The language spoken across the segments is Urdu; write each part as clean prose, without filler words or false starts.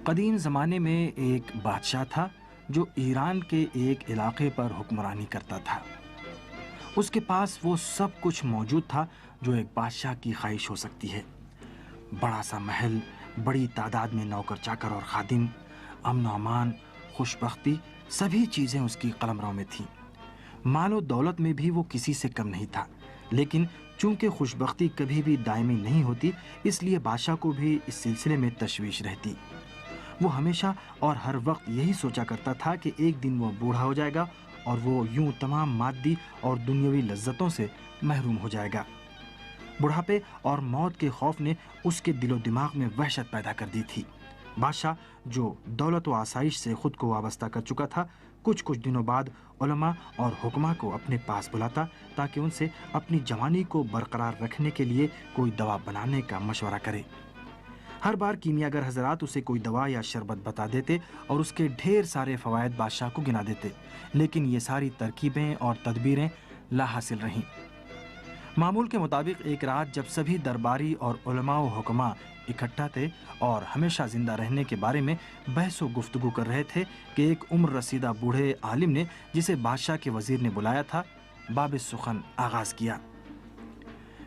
قدیم زمانے میں ایک بادشاہ تھا جو ایران کے ایک علاقے پر حکمرانی کرتا تھا۔ اس کے پاس وہ سب کچھ موجود تھا جو ایک بادشاہ کی خواہش ہو سکتی ہے۔ بڑا سا محل، بڑی تعداد میں نوکر چاکر اور خادم، امن و امان، خوش بختی، سبھی چیزیں اس کی قلمرو میں تھیں۔ مال و دولت میں بھی وہ کسی سے کم نہیں تھا، لیکن چونکہ خوش بختی کبھی بھی دائمی نہیں ہوتی، اس لیے بادشاہ کو بھی اس سلسلے میں تشویش رہتی۔ وہ ہمیشہ اور ہر وقت یہی سوچا کرتا تھا کہ ایک دن وہ بوڑھا ہو جائے گا اور وہ یوں تمام مادی اور دنیاوی لذتوں سے محروم ہو جائے گا۔ بڑھاپے اور موت کے خوف نے اس کے دل و دماغ میں وحشت پیدا کر دی تھی۔ بادشاہ جو دولت و آسائش سے خود کو وابستہ کر چکا تھا، کچھ دنوں بعد علماء اور حکماء کو اپنے پاس بلاتا تاکہ ان سے اپنی جوانی کو برقرار رکھنے کے لیے کوئی دوا بنانے کا مشورہ کرے۔ ہر بار کیمیاگر حضرات اسے کوئی دوا یا شربت بتا دیتے اور اس کے ڈھیر سارے فوائد بادشاہ کو گنا دیتے، لیکن یہ ساری ترکیبیں اور تدبیریں لا حاصل رہیں۔ معمول کے مطابق ایک رات جب سبھی درباری اور علماء و حکماء اکٹھا تھے اور ہمیشہ زندہ رہنے کے بارے میں بحث و گفتگو کر رہے تھے کہ ایک عمر رسیدہ بوڑھے عالم نے، جسے بادشاہ کے وزیر نے بلایا تھا، باب سخن آغاز کیا۔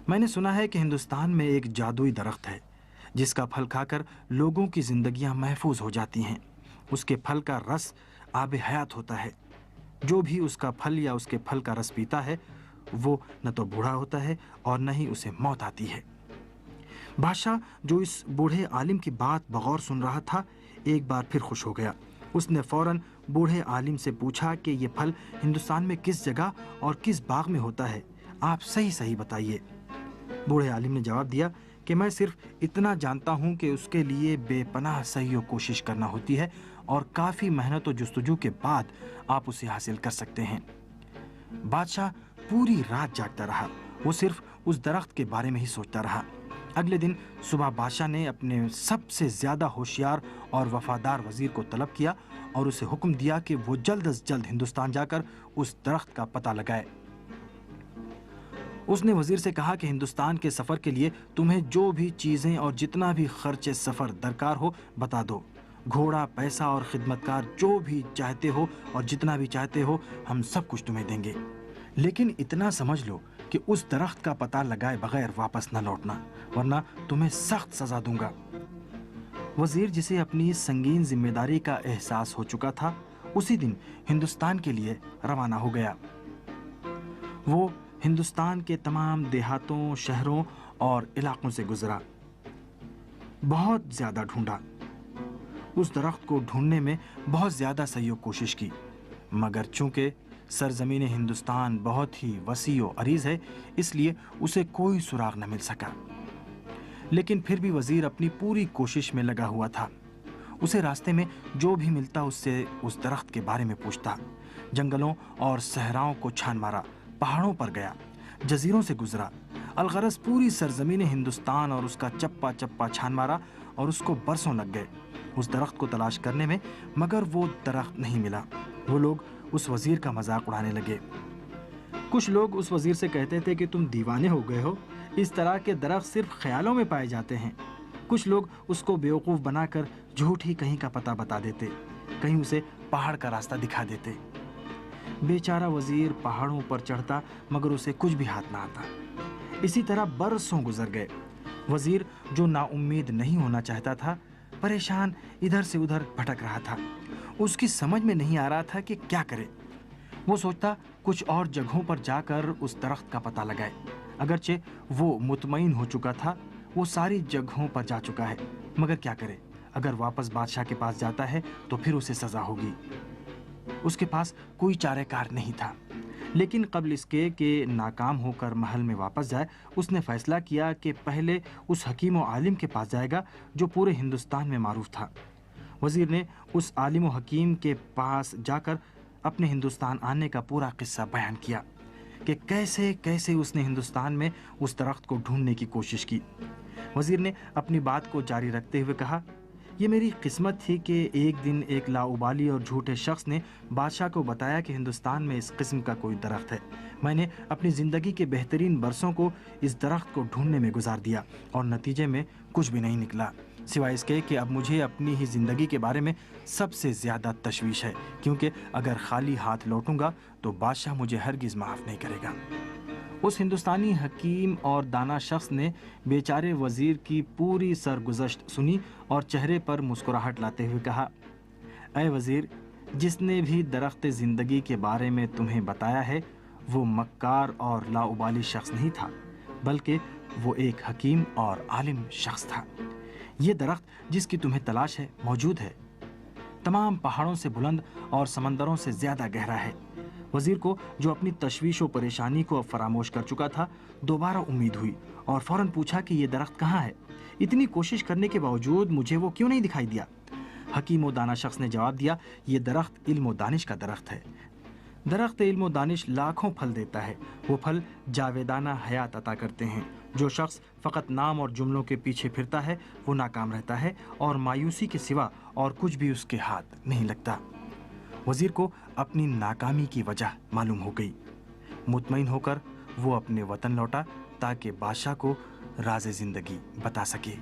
میں نے سنا ہے کہ ہندوستان میں ایک جادوئی درخت ہے جس کا پھل کھا کر لوگوں کی زندگیاں محفوظ ہو جاتی ہیں۔ اس کے پھل کا رس آب حیات ہوتا ہے۔ جو بھی اس کا پھل یا اس کے پھل کا رس پیتا ہے وہ نہ تو بوڑھا ہوتا ہے اور نہ ہی اسے موت آتی ہے۔ بادشاہ جو اس بوڑھے عالم کی بات بغور سن رہا تھا، ایک بار پھر خوش ہو گیا۔ اس نے فوراً بوڑھے عالم سے پوچھا کہ یہ پھل ہندوستان میں کس جگہ اور کس باغ میں ہوتا ہے، آپ صحیح بتائیے۔ بوڑھے عالم نے جواب دیا کہ میں صرف اتنا جانتا ہوں کہ اس کے لیے بے پناہ سعی و کوشش کرنا ہوتی ہے اور کافی محنت و جستجو کے بعد آپ اسے حاصل کر سکتے ہیں۔ بادشاہ پوری رات جاگتا رہا، وہ صرف اس درخت کے بارے میں ہی سوچتا رہا۔ اگلے دن صبح بادشاہ نے اپنے سب سے زیادہ ہوشیار اور وفادار وزیر کو طلب کیا اور اسے حکم دیا کہ وہ جلد از جلد ہندوستان جا کر اس درخت کا پتہ لگائے۔ اس نے وزیر سے کہا کہ ہندوستان کے سفر کے لیے تمہیں جو بھی چیزیں اور جتنا بھی خرچ سفر درکار ہو بتا دو۔ گھوڑا، پیسہ اور خدمتکار جو بھی چاہتے ہو اور جتنا بھی چاہتے ہو ہم سب کچھ تمہیں دیں گے، لیکن اتنا سمجھ لو کہ اس درخت کا پتہ لگائے بغیر واپس نہ لوٹنا، ورنہ تمہیں سخت سزا دوں گا۔ وزیر، جسے اپنی سنگین ذمہ داری کا احساس ہو چکا تھا، اسی دن ہندوستان کے لیے روانہ ہو گیا۔ وہ ہندوستان کے تمام دیہاتوں، شہروں اور علاقوں سے گزرا، بہت زیادہ ڈھونڈا۔ اس درخت کو ڈھونڈنے میں بہت زیادہ سعی و کوشش کی، مگر چونکہ سرزمین ہندوستان بہت ہی وسیع و عریض ہے، اس لیے اسے کوئی سراغ نہ مل سکا۔ لیکن پھر بھی وزیر اپنی پوری کوشش میں لگا ہوا تھا۔ اسے راستے میں جو بھی ملتا اس سے اس درخت کے بارے میں پوچھتا۔ جنگلوں اور صحراؤں کو چھان مارا، پہاڑوں پر گیا، جزیروں سے گزرا، الغرض پوری سرزمین ہندوستان اور اس کا چپا چپا چھان مارا اور اس کو برسوں لگ گئے اس درخت کو تلاش کرنے میں، مگر وہ درخت نہیں ملا۔ وہ لوگ اس وزیر کا مذاق اڑانے لگے۔ کچھ لوگ اس وزیر سے کہتے تھے کہ تم دیوانے ہو گئے ہو، اس طرح کے درخت صرف خیالوں میں پائے جاتے ہیں۔ کچھ لوگ اس کو بیوقوف بنا کر جھوٹ ہی کہیں کا پتہ بتا دیتے، کہیں اسے پہاڑ کا راستہ دکھا دیتے۔ بیچارہ وزیر پہاڑوں پر چڑھتا مگر اسے کچھ بھی ہاتھ نہ آتا۔ اسی طرح برسوں گزر گئے۔ وزیر جو نا امید نہیں ہونا چاہتا تھا، پریشان ادھر سے ادھر بھٹک رہا تھا۔ اس کی سمجھ میں نہیں آ رہا تھا کہ کیا کرے۔ وہ سوچتا کچھ اور جگہوں پر جا کر اس درخت کا پتہ لگائے۔ اگرچہ وہ مطمئن ہو چکا تھا، وہ ساری جگہوں پر جا چکا ہے، مگر کیا کرے؟ اگر واپس بادشاہ کے پاس جاتا ہے تو پھر اسے سزا ہوگی۔ اس کے پاس کوئی چارہ کار نہیں تھا، لیکن قبل اس کے کہ ناکام ہو کر محل میں واپس جائے، اس نے فیصلہ کیا کہ پہلے اس حکیم و عالم کے پاس جائے گا جو پورے ہندوستان میں معروف تھا۔ وزیر نے اس عالم و حکیم کے پاس جا کر اپنے ہندوستان آنے کا پورا قصہ بیان کیا کہ کیسے کیسے اس نے ہندوستان میں اس درخت کو ڈھونڈنے کی کوشش کی۔ وزیر نے اپنی بات کو جاری رکھتے ہوئے کہا، یہ میری قسمت تھی کہ ایک دن ایک لاؤبالی اور جھوٹے شخص نے بادشاہ کو بتایا کہ ہندوستان میں اس قسم کا کوئی درخت ہے۔ میں نے اپنی زندگی کے بہترین برسوں کو اس درخت کو ڈھونڈنے میں گزار دیا اور نتیجے میں کچھ بھی نہیں نکلا۔ سوائے اس کے کہ اب مجھے اپنی ہی زندگی کے بارے میں سب سے زیادہ تشویش ہے، کیونکہ اگر خالی ہاتھ لوٹوں گا تو بادشاہ مجھے ہرگز معاف نہیں کرے گا۔ اس ہندوستانی حکیم اور دانا شخص نے بیچارے وزیر کی پوری سرگزشت سنی اور چہرے پر مسکراہٹ لاتے ہوئے کہا، اے وزیر، جس نے بھی درخت زندگی کے بارے میں تمہیں بتایا ہے وہ مکار اور لاؤبالی شخص نہیں تھا، بلکہ وہ ایک حکیم اور عالم شخص تھا۔ یہ درخت جس کی تمہیں تلاش ہے موجود ہے، تمام پہاڑوں سے بلند اور سمندروں سے زیادہ گہرا ہے۔ وزیر کو، جو اپنی تشویش و پریشانی کو اب فراموش کر چکا تھا، دوبارہ امید ہوئی اور فوراً پوچھا کہ یہ درخت کہاں ہے؟ اتنی کوشش کرنے کے باوجود مجھے وہ کیوں نہیں دکھائی دیا؟ حکیم و دانا شخص نے جواب دیا، یہ درخت علم و دانش کا درخت ہے۔ درخت علم و دانش لاکھوں پھل دیتا ہے، وہ پھل جاویدانہ حیات عطا کرتے ہیں۔ جو شخص فقط نام اور جملوں کے پیچھے پھرتا ہے وہ ناکام رہتا ہے اور مایوسی کے سوا اور کچھ بھی اس کے ہاتھ نہیں لگتا۔ وزیر کو اپنی ناکامی کی وجہ معلوم ہو گئی۔ مطمئن ہو کر وہ اپنے وطن لوٹا تاکہ بادشاہ کو راز زندگی بتا سکے۔